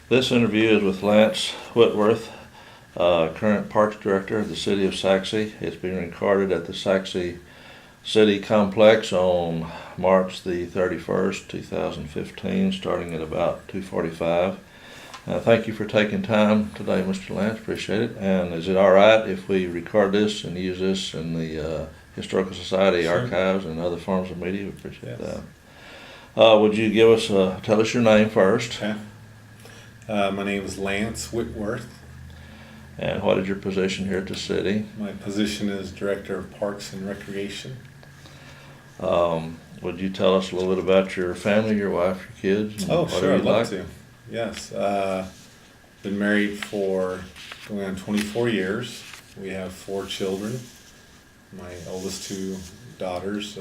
This interview is with Lance Whitworth, current Parks Director of the City of Sachse. It's being recorded at the Sachse City Complex on March the 31st, 2015, starting at about 2:45. Thank you for taking time today, Mr. Lance. Appreciate it. And is it all right if we record this and use this in the Historical Society Sure. archives and other forms of media? We appreciate Yes. that. Would you tell us your name first? Okay. My name is Lance Whitworth. And what is your position here at the city? My position is Director of Parks and Recreation. Would you tell us a little bit about your family, your wife, your kids? And Oh, whatever sure, I'd you'd love like? to. Yes. Been married for going on 24 years. We have 4 children. My oldest 2 daughters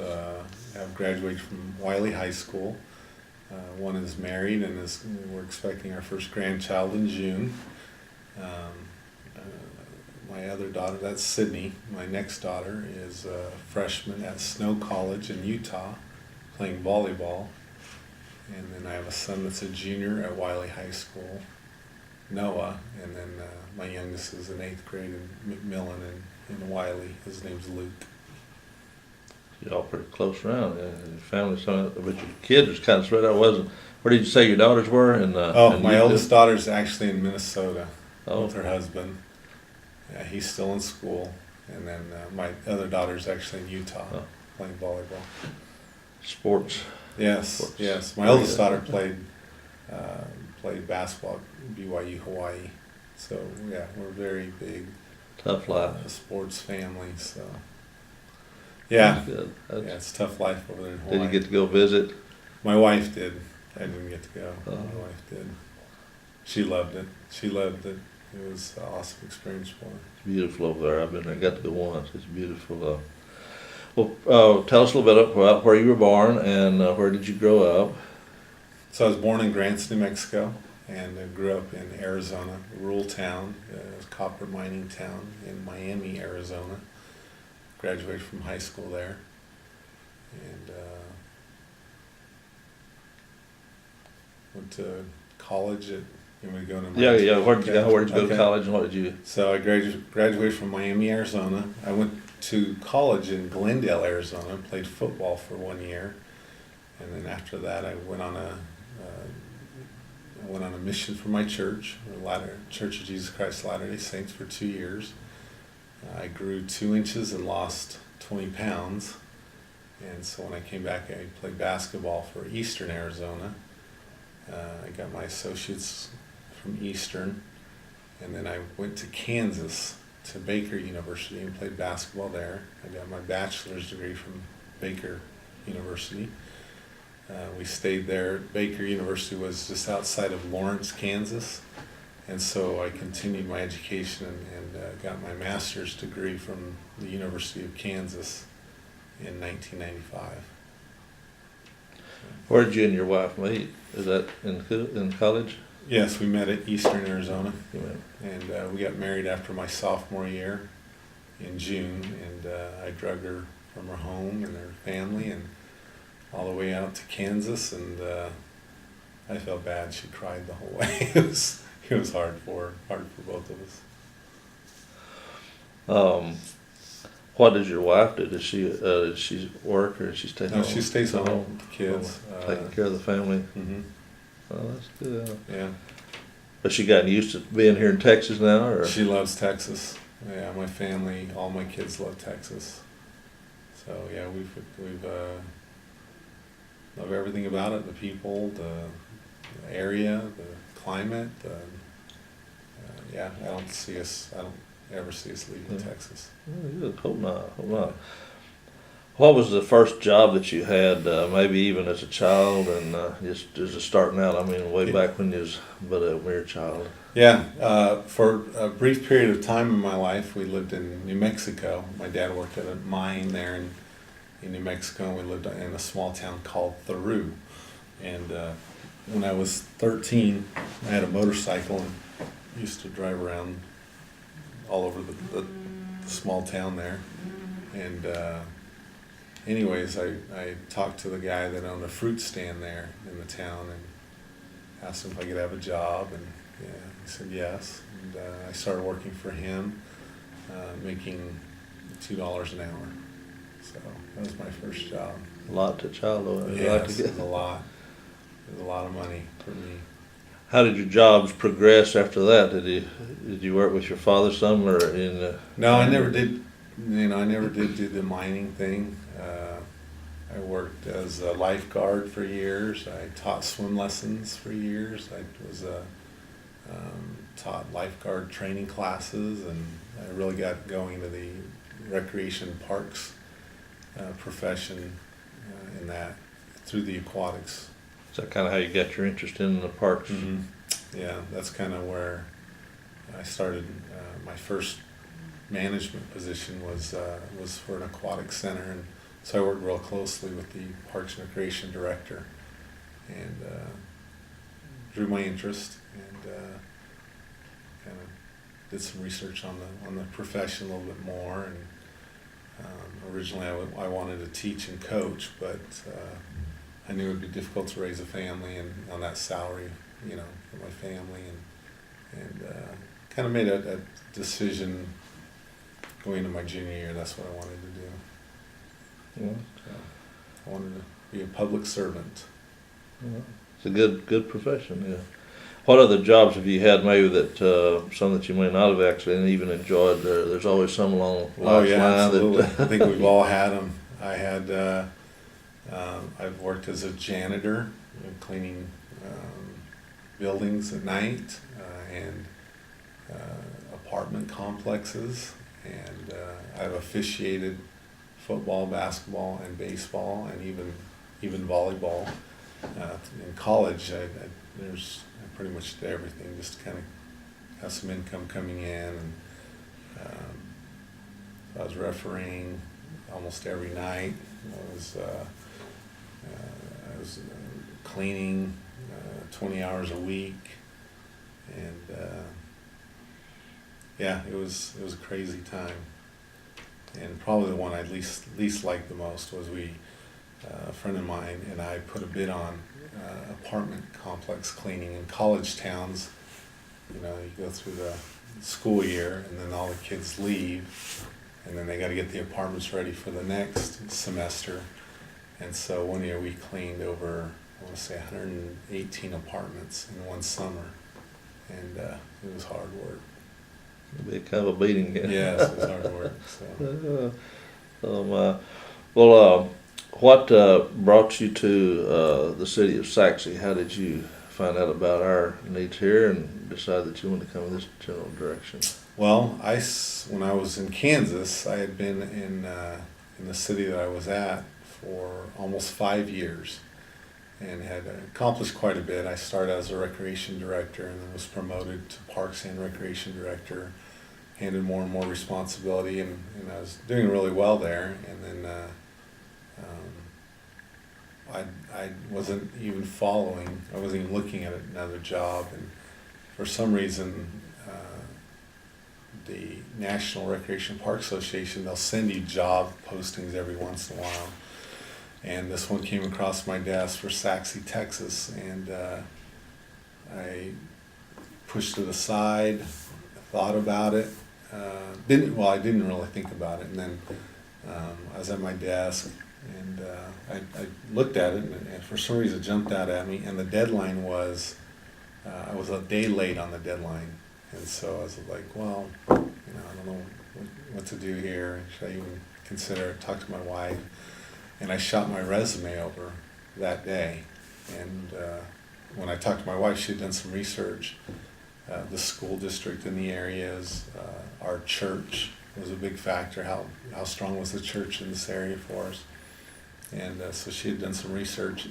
have graduated from Wiley High School. One is married and we're expecting our first grandchild in June. My other daughter, that's Sydney, my next daughter, is a freshman at Snow College in Utah playing volleyball. And then I have a son that's a junior at Wiley High School, Noah. And then my youngest is in 8th grade in McMillan in Wiley. His name's Luke. You're all pretty close around. Your family, but your kids was kind of spread out. Wasn't? Where did you say your daughters were? In My oldest daughter's actually in Minnesota with her husband. Yeah, he's still in school. And then my other daughter's actually in Utah playing volleyball. Sports. Yes, Sports. yes. My oldest daughter played basketball at BYU Hawaii. So yeah, we're very big Tough life. sports family. So yeah, That's good. yeah, it's a tough life over there in Hawaii. Did you get to go visit? My wife did. I didn't get to go. Oh. My wife did. She loved it. She loved it. It was an awesome experience for her. It's beautiful over there. I've been there. Got to go once. It's beautiful. Tell us a little bit about where you were born and where did you grow up? So I was born in Grants, New Mexico, and I grew up in Arizona, a rural town, a copper mining town in Miami, Arizona. Graduated from high school there, and went to college at. You want me to go into Yeah. Where did you go? Where did you go to Okay. college and what did you? So I graduated from Miami, Arizona. I went to college in Glendale, Arizona. Played football for 1 year, and then after that, I went on a mission for my church, Church of Jesus Christ of Latter-day Saints, for 2 years. I grew 2 inches and lost 20 pounds, and so when I came back, I played basketball for Eastern Arizona. I got my associates from Eastern, and then I went to Kansas to Baker University and played basketball there. I got my bachelor's degree from Baker University. We stayed there. Baker University was just outside of Lawrence, Kansas, and so I continued my education and got my master's degree from the University of Kansas in 1995. Where did you and your wife meet? Is that in college? Yes, we met at Eastern Arizona. You met. And we got married after my sophomore year in June, and I drug her from her home and her family and all the way out to Kansas, and I felt bad. She cried the whole way. It was hard for both of us. What does your wife do? Does she work or does she stay home? No, she stays home with the kids. Taking care of the family. Mm-hmm. Oh, that's good. Yeah. But she gotten used to being here in Texas now, or? She loves Texas. Yeah, my family, all my kids love Texas. So yeah, we've love everything about it, the people, the area, the climate. Yeah, I don't ever see us leaving Texas. Oh, good. Hope not. What was the first job that you had, maybe even as a child, and just starting out? I mean, way back when you was but a mere child. Yeah, for a brief period of time in my life, we lived in New Mexico. My dad worked at a mine there in New Mexico, and we lived in a small town called Theroux. And when I was 13, I had a motorcycle and used to drive around all over the small town there. And anyways, I talked to the guy that owned a fruit stand there in the town, and asked him if I could have a job, and yeah, he said yes. And I started working for him, making $2 an hour. So that was my first job. A lot to child. Yes, it was a lot. It was a lot of money for me. How did your jobs progress after that? Did you work with your father some, or in? No, I never did. I never did do the mining thing. I worked as a lifeguard for years. I taught swim lessons for years. I was taught lifeguard training classes, and I really got going to the recreation parks profession in that through the aquatics. Is that kind of how you got your interest in the parks? Mm-hmm. Yeah, that's kind of where I started. My first management position was for an aquatic center, and so I worked real closely with the Parks and Recreation director, and drew my interest, and kind of did some research on the profession a little bit more. And originally I wanted to teach and coach, but I knew it would be difficult to raise a family and on that salary, for my family, and kind of made a decision going into my junior year. That's what I wanted to do. Yeah. So I wanted to be a public servant. Yeah. It's a good profession. Yeah. What other jobs have you had, maybe that some that you may not have actually even enjoyed? There's always some along the Oh yeah, line. absolutely. I think we've all had them. I had. I've worked as a janitor, cleaning buildings at night and apartment complexes, and I've officiated football, basketball, and baseball, and even volleyball. In college, I pretty much did everything just to kind of have some income coming in, and I was refereeing almost every night. I was cleaning 20 hours a week, and yeah, it was a crazy time. And probably the one I least liked the most was a friend of mine and I put a bid on apartment complex cleaning in college towns. You go through the school year, and then all the kids leave, and then they got to get the apartments ready for the next semester. And so one year we cleaned over, I want to say 118 apartments in one summer, and it was hard work. It'd be kind of a beating. Yes, it was hard work. So. What brought you to the city of Sachse? How did you find out about our needs here and decide that you wanted to come in this general direction? Well, when I was in Kansas, I had been in the city that I was at for almost 5 years and had accomplished quite a bit. I started as a recreation director and then was promoted to parks and recreation director, handed more and more responsibility, and I was doing really well there. And then I wasn't even I wasn't even looking at another job, and for some reason the National Recreation Park Association, they'll send you job postings every once in a while, and this one came across my desk for Sachse, Texas, and I pushed it aside, thought about it, I didn't really think about it, and then I was at my desk, and I looked at it, and for some reason it jumped out at me, and the deadline was, I was a day late on the deadline, and so I was like, well, I don't know what to do here. Should I even consider it? Talk to my wife, and I shot my resume over that day, and when I talked to my wife, she had done some research. The school district in the areas, our church was a big factor. How strong was the church in this area for us? And so she had done some research,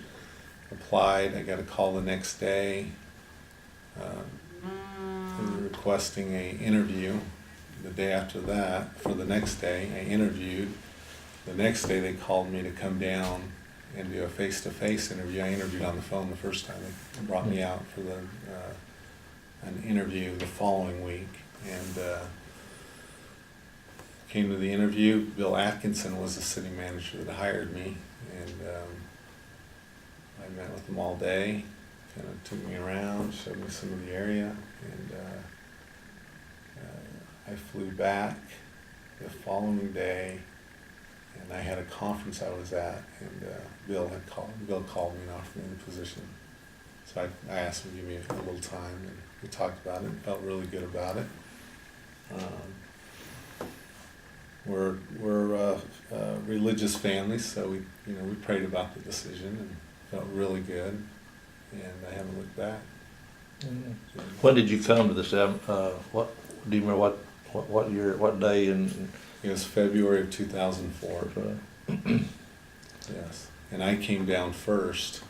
applied. I got a call the next day requesting an interview. The day after that, for the next day, I interviewed. The next day they called me to come down and do a face-to-face interview. I interviewed on the phone the first time. They brought me out for an interview the following week, and came to the interview. Bill Atkinson was the city manager that hired me, and I met with him all day, kind of took me around, showed me some of the area, and I flew back the following day, and I had a conference I was at, and Bill called me and offered me the position. So I asked him to give me a little time, and we talked about it, and felt really good about it. We're a religious family, so we prayed about the decision and felt really good, and I haven't looked back. When did you come to this? What do you remember? What year? What day? And It was February of 2004. Yes, and I came down first.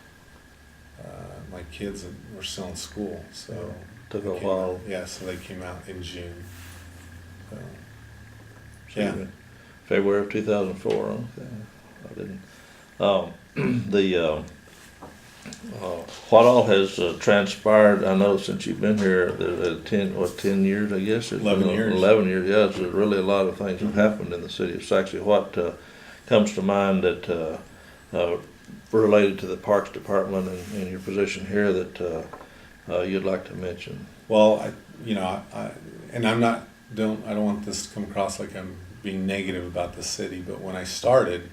My kids were still in school, so took a while. Yeah, so they came out in June. So, So yeah. February of 2004. Okay, I didn't. What all has transpired? I know since you've been here, 10 years, I guess. It's 11 been years. 11 years. Yeah, there's really a lot of things have happened in the city of Sachse. What comes to mind that related to the Parks Department and your position here that you'd like to mention? Well, I don't want this to come across like I'm being negative about the city, but when I started,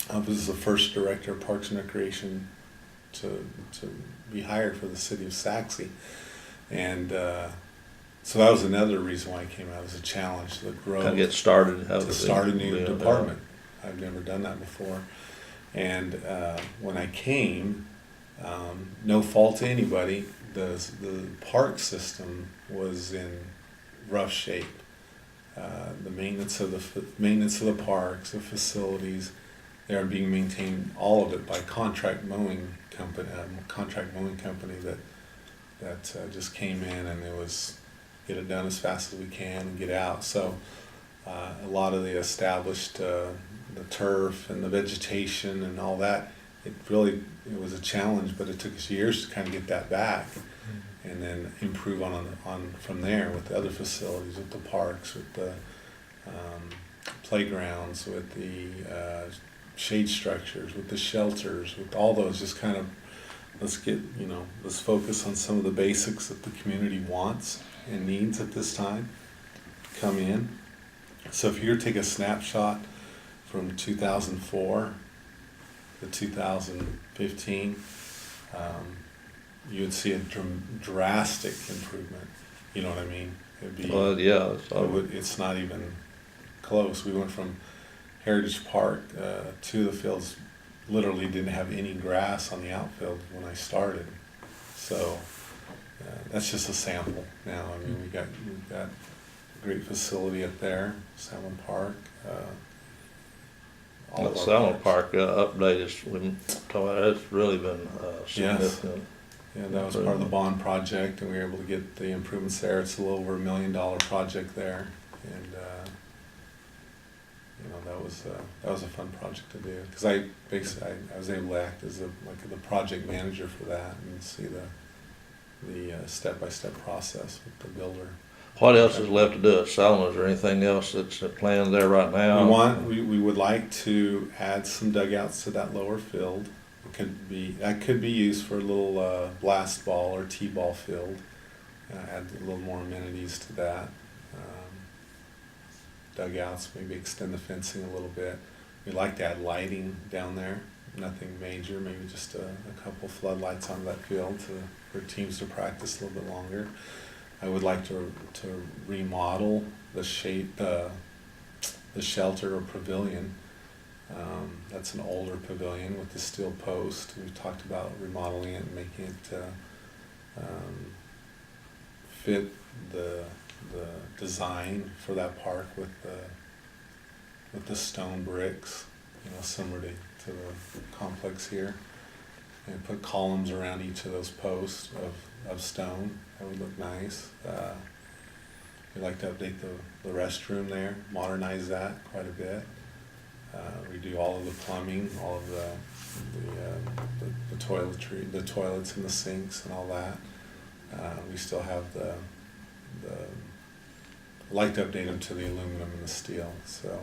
I was the first director of Parks and Recreation to be hired for the city of Sachse, and so that was another reason why I came out as a challenge to grow. Kind of get started. To start a new department. I've never done that before, and when I came, no fault to anybody, the park system was in rough shape. The maintenance of the parks, the facilities, they are being maintained, all of it, by contract mowing company that just came in, and it was get it done as fast as we can and get out. So a lot of the established the turf and the vegetation and all that, it was a challenge, but it took us years to kind of get that back, and then improve on from there with the other facilities, with the parks, with the playgrounds, with the shade structures, with the shelters, with all those. Just kind of let's focus on some of the basics that the community wants and needs at this time. Come in. So if you're to take a snapshot from 2004 to 2015, you would see a drastic improvement. You know what I mean? It'd be. Yeah. It's not even close. We went from Heritage Park to the fields. Literally didn't have any grass on the outfield when I started. So that's just a sample. Now, I mean, we've got a great facility up there, Salmon Park. The Salmon Park update it's really been significant. Yes. Yeah, that was part of the bond project, and we were able to get the improvements there. It's a little over $1 million project there, and that was a fun project to do, because I was able to act as the project manager for that and see the step-by-step process with the builder. What else is left to do at Salmon? Is there anything else that's planned there right now? We would like to add some dugouts to that lower field. That could be used for a little blast ball or t-ball field. Add a little more amenities to that. Dugouts, maybe extend the fencing a little bit. We'd like to add lighting down there. Nothing major, maybe just a couple floodlights on that field for teams to practice a little bit longer. I would like to remodel the shelter or pavilion. That's an older pavilion with the steel post. We've talked about remodeling it and making it fit the design for that park with the stone bricks, similar to the complex here, and put columns around each of those posts of stone. That would look nice. We'd like to update the restroom there, modernize that quite a bit. Redo all of the plumbing, all of the toiletry, the toilets and the sinks and all that. We still have I'd like to update them to the aluminum and the steel. So,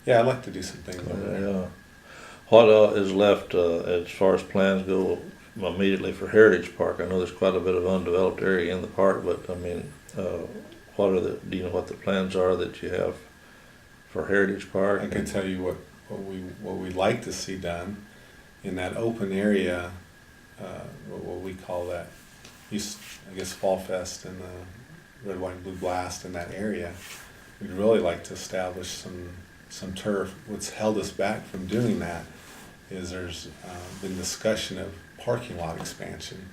yeah, I'd like to do some things over there. Yeah. What is left as far as plans go immediately for Heritage Park? I know there's quite a bit of undeveloped area in the park, but I mean, do you know what the plans are that you have for Heritage Park? I can tell you what we'd like to see done in that open area, what we call that, I guess Fall Fest and the Red, White, and Blue Blast in that area. We'd really like to establish some turf. What's held us back from doing that is there's been discussion of parking lot expansion,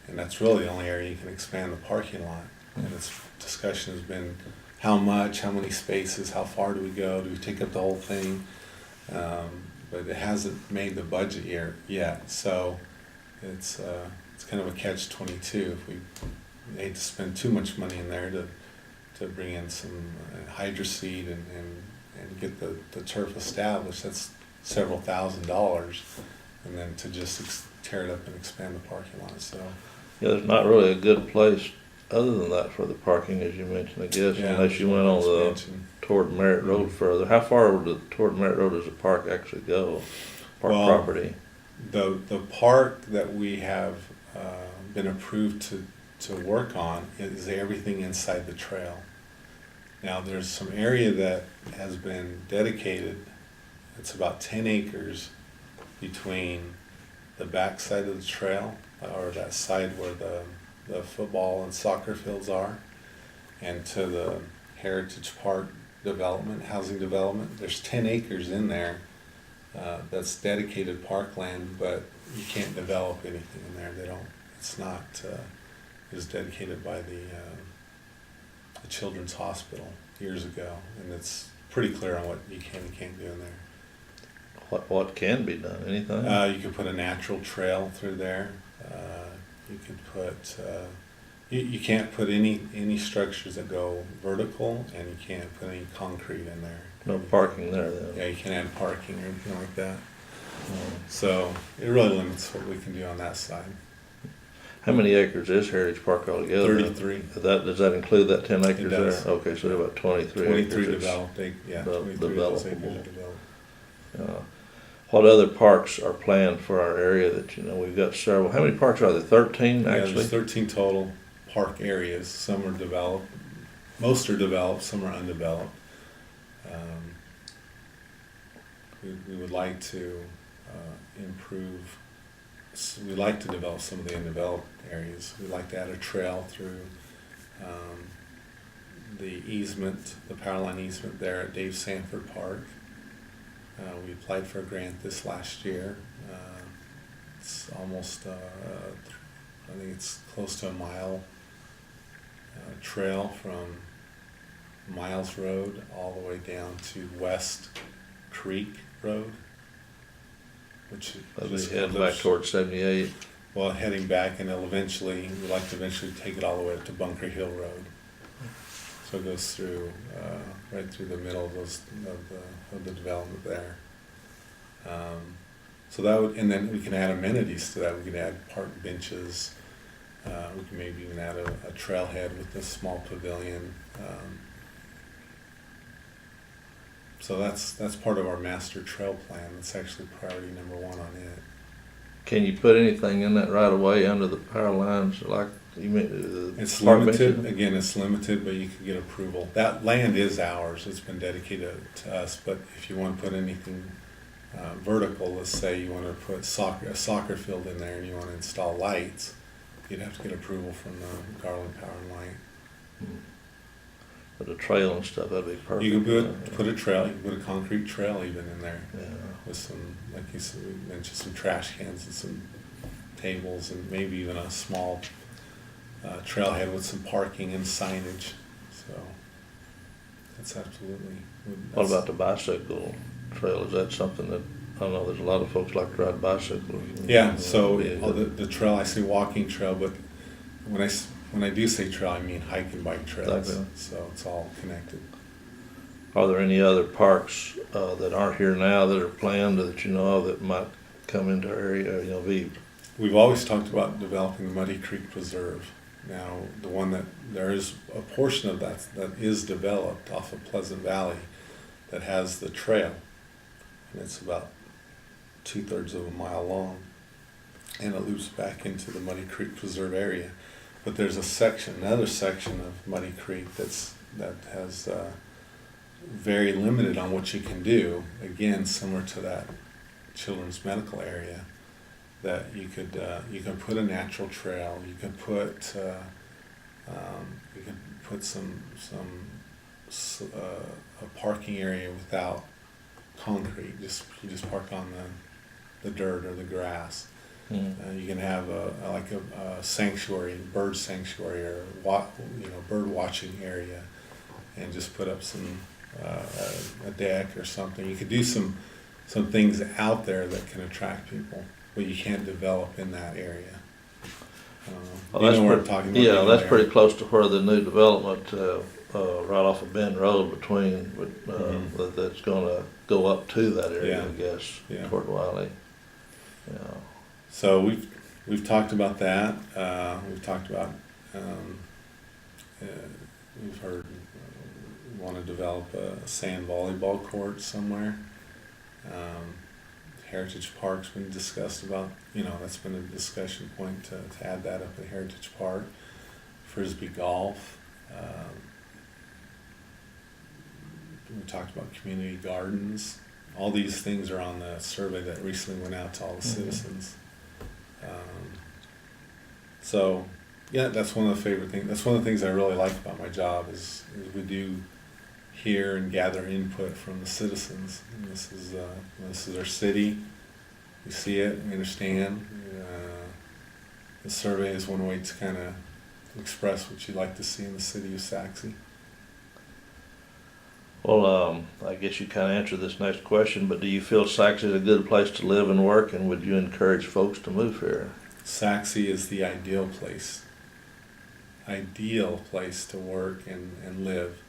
and that's really the only area you can expand the parking lot. And this discussion has been how much, how many spaces, how far do we go, do we take up the whole thing? But it hasn't made the budget yet, so it's kind of a catch-22. If we hate to spend too much money in there to bring in some hydroseed and get the turf established, that's several $1,000s, and then to just tear it up and expand the parking lot. So yeah, there's not really a good place other than that for the parking, as you mentioned, I guess, yeah, unless you went on toward Merritt Road further. How far toward Merritt Road does the park actually go? Property? The park that we have been approved to work on is everything inside the trail. Now there's some area that has been dedicated. It's about 10 acres between the back side of the trail, or that side where the football and soccer fields are, and to the Heritage Park development, housing development. There's 10 acres in there that's dedicated parkland, but you can't develop anything in there. It's not, it was dedicated by the Children's Hospital years ago, and it's pretty clear on what you can and can't do in there. What can be done? Anything? You could put a natural trail through there. You could put, you can't put any structures that go vertical, and you can't put any concrete in there. No parking there then? Yeah, you can't add parking or anything like that. So it really limits what we can do on that side. How many acres is Heritage Park altogether? 33. Does that include that 10 acres there? does. Okay, so about 23 acres. 23 developed, yeah, 23 of those acres are developed. What other parks are planned for our area that, we've got several. How many parks are there? 13 Yeah, actually? there's 13 total park areas. Some are developed, most are developed, some are undeveloped. We would like to improve, we'd like to develop some of the undeveloped areas. We'd like to add a trail through the easement, the power line easement there at Dave Sanford Park. We applied for a grant this last year. It's almost, I think it's close to a mile trail from Miles Road all the way down to West Creek Road, which As we head back towards 78. well, heading back, and we'd like to eventually take it all the way up to Bunker Hill Road. So it goes through, right through the middle of the development there. So that would, and then we can add amenities to that. We can add park benches. We can maybe even add a trailhead with a small pavilion. So that's part of our master trail plan. That's actually priority number 1 on it. Can you put anything in that right away under the power lines like you mean? It's limited. Again, it's limited, but you can get approval. That land is ours. It's been dedicated to us. But if you want to put anything vertical, let's say you want to put a soccer field in there and you want to install lights, you'd have to get approval from the Garland Power and Light. But a trail and stuff, that'd be perfect. You could put a trail. You can put a concrete trail even in there, with some, like you said, we mentioned some trash cans and some tables, and maybe even a small trailhead with some parking and signage. So that's absolutely. What about the bicycle trail? Is that something that, I don't know, there's a lot of folks like to ride bicycles. Yeah, so the trail, I say walking trail, but when I do say trail, I mean hike and bike trails. Okay. So it's all connected. Are there any other parks that aren't here now that are planned that you know of that might come into our area? We've always talked about developing the Muddy Creek Preserve. Now, the one that there is a portion of that is developed off of Pleasant Valley that has the trail, and it's about 2/3 of a mile long. and it loops back into the Muddy Creek Preserve area. But there's another section of Muddy Creek that has very limited on what you can do. Again, similar to that children's medical area, that you can put a natural trail. You can put some a parking area without concrete. You just park on the dirt or the grass. You can have a sanctuary, bird sanctuary, or bird watching area, and just put up some a deck or something. You could do some things out there that can attract people, but you can't develop in that area. Well, you know where I'm talking about? Yeah, that's pretty close to where the new development, right off of Bend Road that's gonna go up to that area, Yeah. I guess, Yeah. toward Wiley. Yeah. So we've talked about that. We've talked about we've heard we want to develop a sand volleyball court somewhere. Heritage Park's been discussed about. That's been a discussion point to add that up at Heritage Park. Frisbee golf. We talked about community gardens. All these things are on the survey that recently went out to all the citizens. So, yeah, that's one of the favorite things. That's one of the things I really like about my job is we do hear and gather input from the citizens. And this is our city. We see it, we understand. The survey is one way to kind of express what you'd like to see in the city of Sachse. Well, I guess you kind of answered this next question, but do you feel Sachse is a good place to live and work, and would you encourage folks to move here? Sachse is the ideal place to work and live.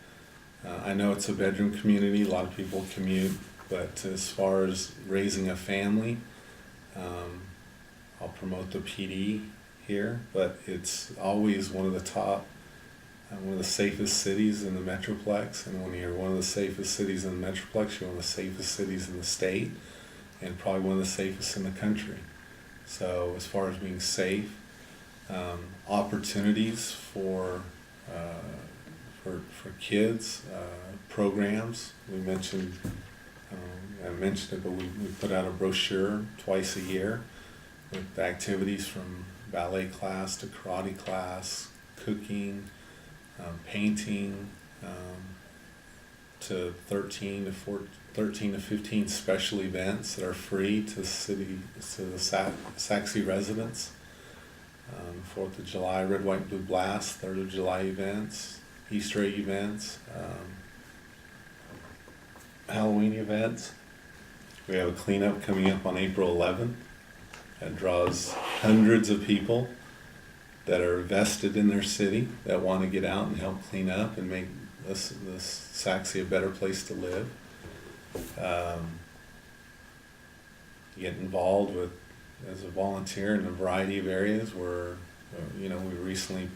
I know it's a bedroom community, a lot of people commute, but as far as raising a family, I'll promote the PD here, but it's always one of the safest cities in the Metroplex, and when you're one of the safest cities in the Metroplex, you're one of the safest cities in the state, and probably one of the safest in the country. So as far as being safe, opportunities for kids, programs. I mentioned it, but we put out a brochure twice a year with activities from ballet class to karate class, cooking, painting, to 13 to 15 special events that are free to the Sachse residents. 4th of July, Red, White, Blue Blast, 3rd of July events, Easter egg events, Halloween events. We have a cleanup coming up on April 11th that draws hundreds of people that are vested in their city that want to get out and help clean up and make this Sachse a better place to live. You get involved as a volunteer in a variety of areas where, we recently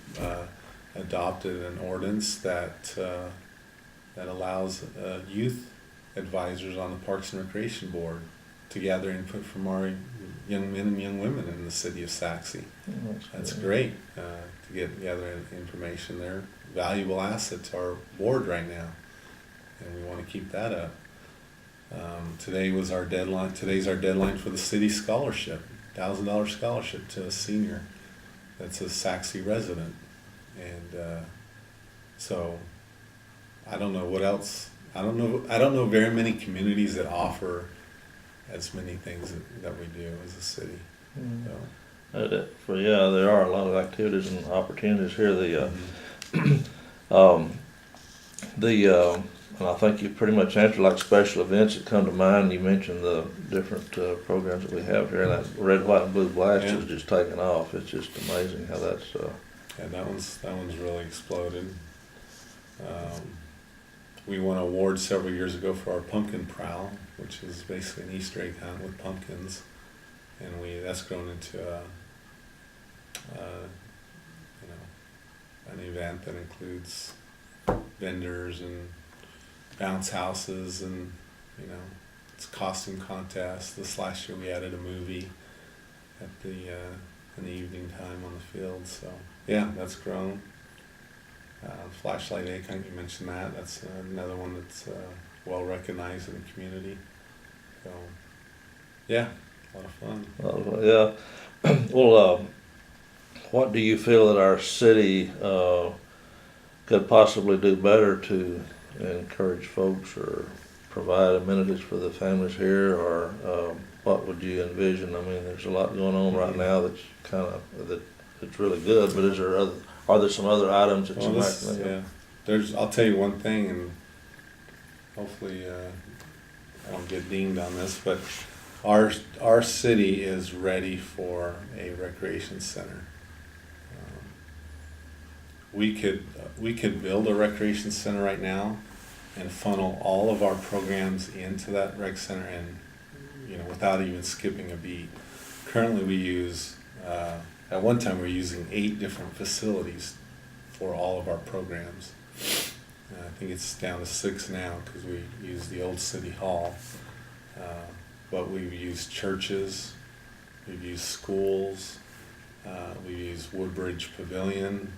adopted an ordinance that allows youth advisors on the Parks and Recreation Board to gather input from our young men and young women in the city of Sachse. That's great to gather information. They're valuable asset to our board right now, and we want to keep that up. Today's our deadline for the city scholarship, $1,000 scholarship to a senior that's a Sachse resident. And so I don't know what else. I don't know very many communities that offer as many things that we do as a city. So. There are a lot of activities and opportunities here. And I think you pretty much answered like special events that come to mind. You mentioned the different programs that we have here. That Red, White, and Blue Blast is just taking off. It's just amazing how that's. Yeah, that one's really exploded. We won an award several years ago for our pumpkin prowl, which is basically an Easter egg hunt with pumpkins, and that's grown into an event that includes vendors and bounce houses, and it's a costume contest. This last year we added a movie, at the in the evening time on the field. So yeah, that's grown. Flashlight Egg, I think you mentioned that. That's another one that's well recognized in the community. So yeah, a lot of fun. Yeah. Well, what do you feel that our city could possibly do better to encourage folks or provide amenities for the families here, or what would you envision? I mean, there's a lot going on right now that's it's really good, but are there some other items that you might think of? Yeah, I'll tell you one thing, and hopefully I don't get dinged on this, but our city is ready for a recreation center. We could build a recreation center right now and funnel all of our programs into that rec center, and without even skipping a beat. Currently we use at one time we were using 8 different facilities for all of our programs. I think it's down to 6 now because we use the old city hall. But we've used churches, we've used schools, we've used Woodbridge Pavilion.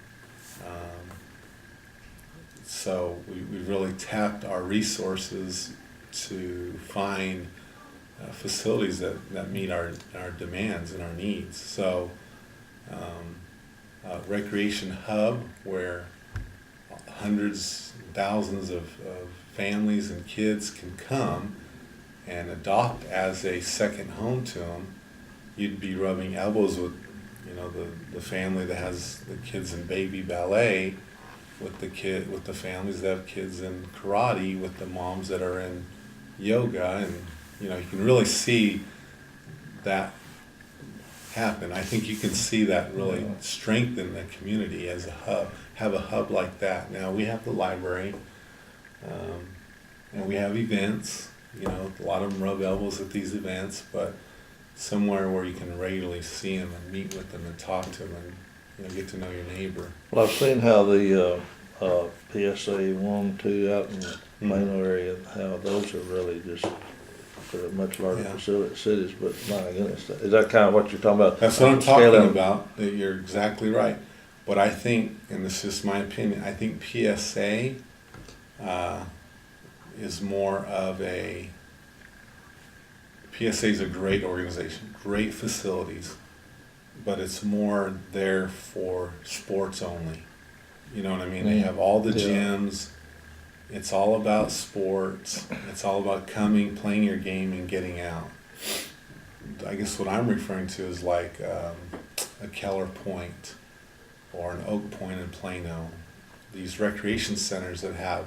So we've really tapped our resources to find facilities that meet our demands and our needs. So recreation hub where hundreds, thousands of families and kids can come and adopt as a second home to them. You'd be rubbing elbows with the family that has the kids in baby ballet, with the families that have kids in karate, with the moms that are in yoga, and you can really see that happen. I think you can see that really strengthen the community as a hub. Have a hub like that. Now we have the library, and we have events. A lot of them rub elbows at these events, but somewhere where you can regularly see them and meet with them and talk to them and get to know your neighbor. Well, I've seen how the PSA 1, 2 out in the Plano area, how those are really just for much larger cities, but my goodness, is that kind of what you're talking about? That's what I'm talking about. You're exactly right. But I think, and this is my opinion, I think PSA is more of a, PSA is a great organization, great facilities, but it's more there for sports only. You know what I mean? They have all the gyms. It's all about sports. It's all about coming, playing your game, and getting out. I guess what I'm referring to is like a Keller Point or an Oak Point in Plano. These recreation centers that have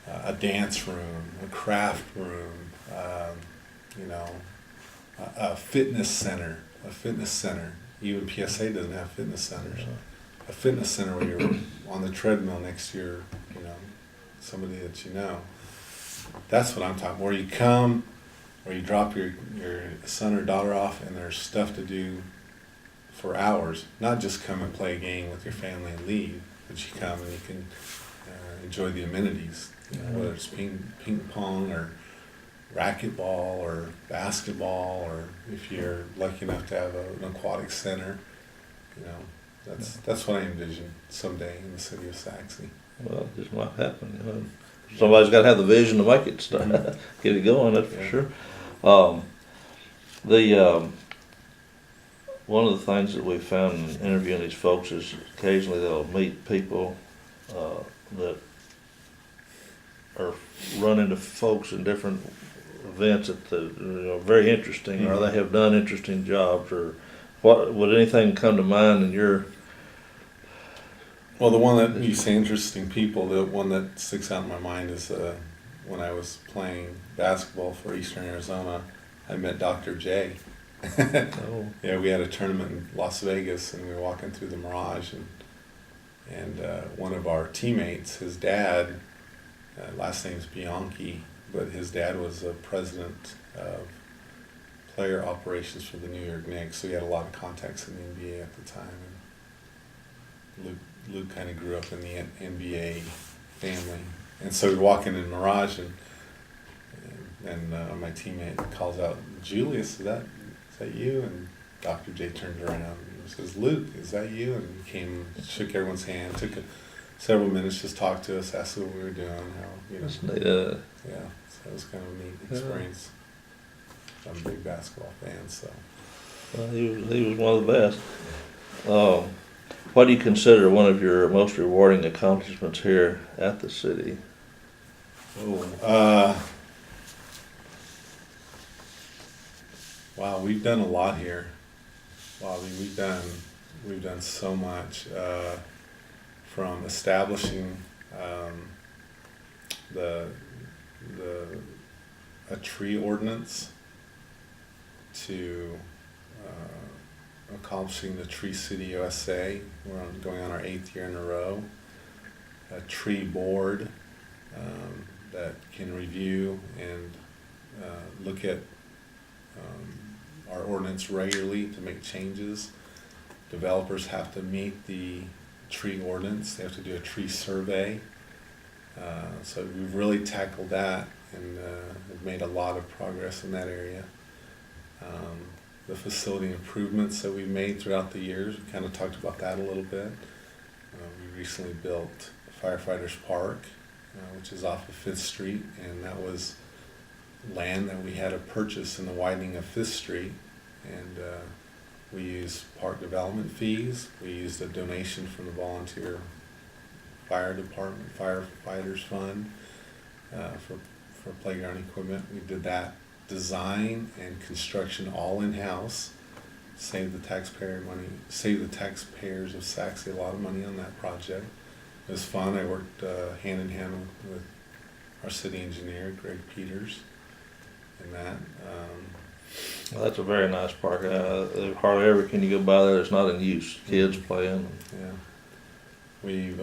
a dance room, a craft room, a fitness center. Even PSA doesn't have fitness centers. A fitness center where you're on the treadmill next to your, somebody that you know. That's what I'm talking. Where you come, where you drop your son or daughter off, and there's stuff to do for hours. Not just come and play a game with your family and leave, but you come and you can enjoy the amenities. Whether it's ping pong or racquetball or basketball, or if you're lucky enough to have an aquatic center, that's what I envision someday in the city of Sachse. Well, it just might happen. Somebody's got to have the vision to make it start, get it going. That's for sure. One of the things that we found in interviewing these folks is occasionally they'll meet people that or run into folks in different events that very interesting, or they have done interesting jobs, or what would anything come to mind in your? Well, the one that you say interesting people, the one that sticks out in my mind is when I was playing basketball for Eastern Arizona, I met Dr. J. Oh. Yeah, we had a tournament in Las Vegas, and we were walking through the Mirage, and one of our teammates, his dad, last name's Bianchi, but his dad was a president of player operations for the New York Knicks, so he had a lot of contacts in the NBA at the time. And Luke kind of grew up in the NBA family, and so we're walking in Mirage, and my teammate calls out, "Julius, is that you?" And Dr. J turned around and says, "Luke, is that you?" And he came, shook everyone's hand, took several minutes, just talked to us, asked what we were doing, how, That's neat. yeah, so it was kind of a neat experience. I'm a big basketball fan, so. Well, he was one of the best. What do you consider one of your most rewarding accomplishments here at the city? Wow, we've done a lot here. Wow, I mean, we've done so much, from establishing a tree ordinance to accomplishing the Tree City USA. We're going on our 8th year in a row. A tree board that can review and look at our ordinance regularly to make changes. Developers have to meet the tree ordinance. They have to do a tree survey. So we've really tackled that and have made a lot of progress in that area. The facility improvements that we've made throughout the years, we kind of talked about that a little bit. We recently built Firefighters Park, which is off of 5th Street, and that was land that we had to purchase in the widening of 5th Street, and we used park development fees. We used a donation from the volunteer fire department, firefighters fund, for playground equipment. We did that design and construction all in-house. Saved the taxpayers of Sachse a lot of money on that project. It was fun. I worked hand in hand with our city engineer, Greg Peters, in that. Well, that's a very nice park. Hardly ever can you go by there that's not in use. Kids playing. Yeah. We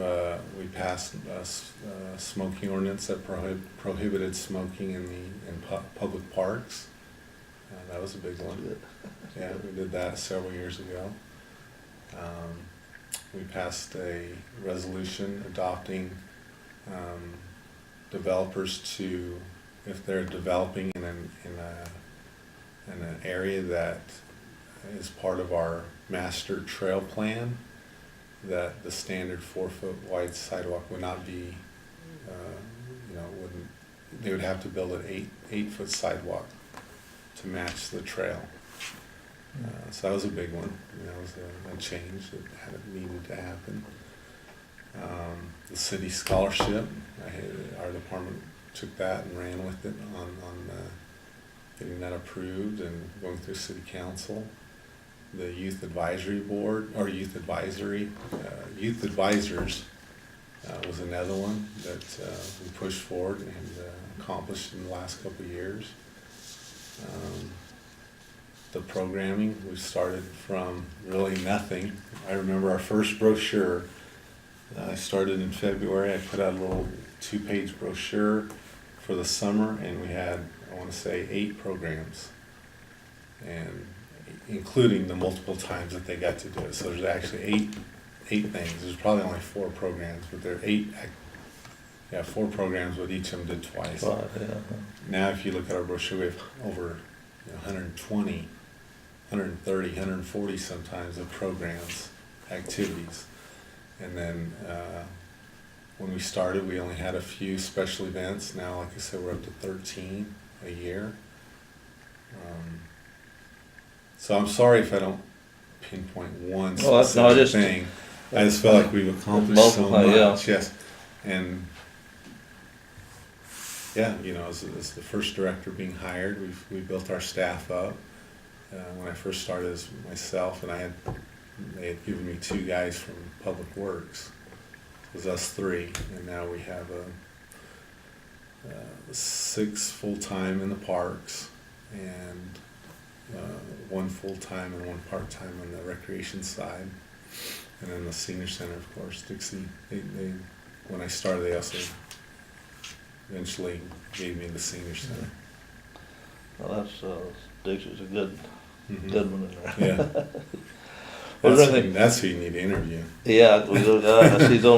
passed a smoking ordinance that prohibited smoking in public parks. That was a big one. Yeah, we did that several years ago. We passed a resolution adopting developers to, if they're developing in an area that is part of our master trail plan, that the standard 4-foot wide sidewalk would not be, they would have to build an 8-foot sidewalk to match the trail. So that was a big one. That was a change that needed to happen. The city scholarship, our department took that and ran with it on getting that approved and going through city council. The youth advisory board, or youth advisory, youth advisors was another one that we pushed forward and accomplished in the last couple of years. The programming, we started from really nothing. I remember our first brochure. I started in February. I put out a little 2-page brochure for the summer, and we had, I want to say, 8 programs, and including the multiple times that they got to do it. So there's actually eight things. There's probably only 4 programs, but there are 4 programs, but each of them did twice. Yeah. Now, if you look at our brochure, we have over 120, 130, 140 sometimes of programs, activities. And then when we started, we only had a few special events. Now, like I said, we're up to 13 a year. So I'm sorry if I don't pinpoint one specific thing. I just felt like we've accomplished so much. Yeah. Yes, and yeah, as the first director being hired, we built our staff up. When I first started as myself, and they had given me 2 guys from Public Works. It was us 3, and now we have 6 full-time in the parks, and 1 full-time and 1 part-time on the recreation side. And then the senior center, of course, Dixie, they when I started, they also eventually gave me the senior center. Well, Dixie's a good one in there. Yeah. That's who you need to interview. Yeah, she's on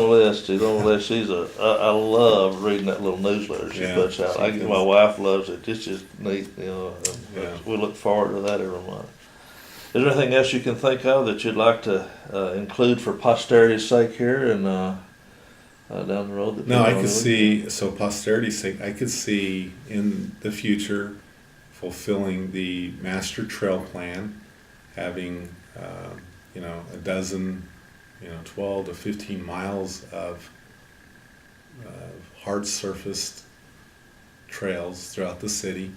the list. I love reading that little newsletter she puts out. My wife loves it. It's just neat, Yeah. We look forward to that every month. Is there anything else you can think of that you'd like to include for posterity's sake here and down the road? That No, I people could know? see, so posterity's sake, I could see in the future fulfilling the master trail plan, having, a dozen, 12 to 15 miles of hard surfaced trails throughout the city,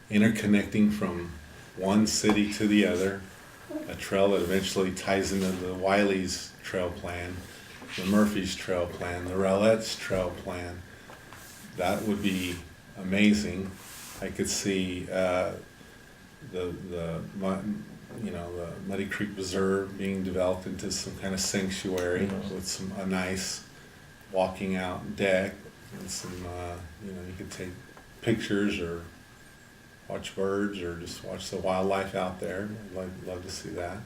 interconnecting from one city to the other, a trail that eventually ties into the Wiley's trail plan, the Murphy's trail plan, the Rowlett's trail plan. That would be amazing. I could see the Muddy Creek Reserve being developed into some kind of sanctuary with a nice walking out deck and some you could take pictures or watch birds or just watch the wildlife out there. I'd love to see that.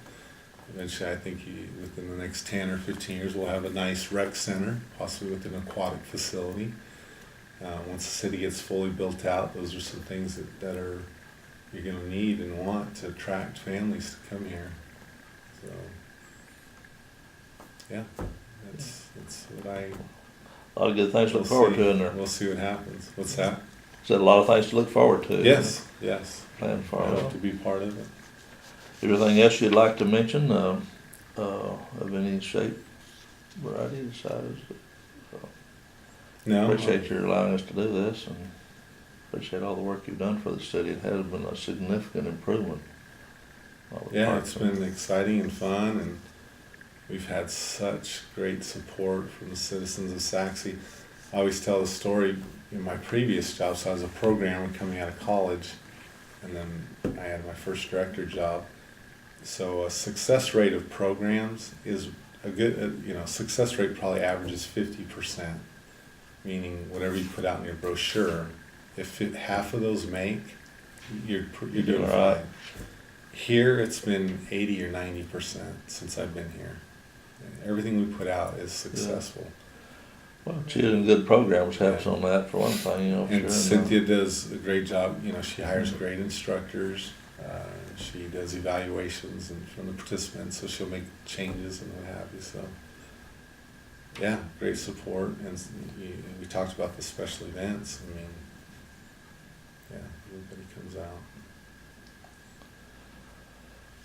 Eventually, I think within the next 10 or 15 years, we'll have a nice rec center, possibly with an aquatic facility. Once the city gets fully built out, those are some things that you're going to need and want to attract families to come here. So, yeah, that's what A lot of good things to look forward to in there. We'll see what happens. What's that? Said a lot of things to look forward to. Yes. Plan far I hope out. to be part of it. Everything else you'd like to mention of any shape, variety, size? No. Appreciate your allowing us to do this, and appreciate all the work you've done for the city. It has been a significant improvement. Yeah, it's been exciting and fun, and we've had such great support from the citizens of Sachse. I always tell the story in my previous job. So I was a programmer coming out of college, and then I had my first director job. So a success rate of programs is a good, success rate probably averages 50%, meaning whatever you put out in your brochure, if half of those make, you're doing fine. Here it's been 80 or 90% since I've been here. Everything we put out is successful. Yeah. Well, choosing good programs helps on that for one thing, And sure. Cynthia does a great job. She hires great instructors. She does evaluations from the participants, so she'll make changes and what have you. So, yeah, great support. And we talked about the special events. I mean, yeah, everybody comes out.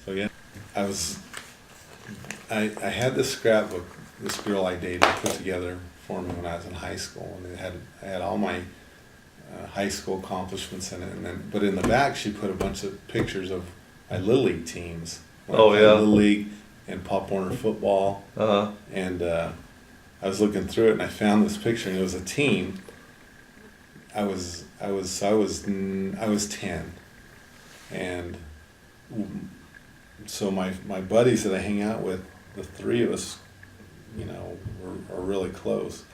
So yeah, I had this scrapbook this girl I dated put together for me when I was in high school, and I had all my high school accomplishments in it, but in the back she put a bunch of pictures of my Little League teams. When I played Little League and Pop Warner football. And I was looking through it and I found this picture, and it was a team. I was 10, and so my buddies that I hang out with, the three of us, are really close.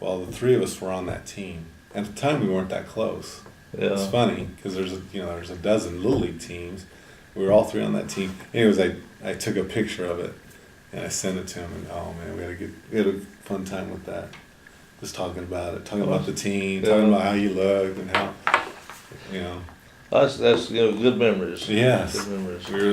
Well, the three of us were on that team. At the time, we weren't that close. Yeah. It's funny because there's a dozen Little League teams. We were all three on that team. Anyways, I took a picture of it and I sent it to him, and oh man, we had a fun time with that. Just talking about it, talking about the team, talking about how you looked and how, That's good memories. Yes. Good memories. We were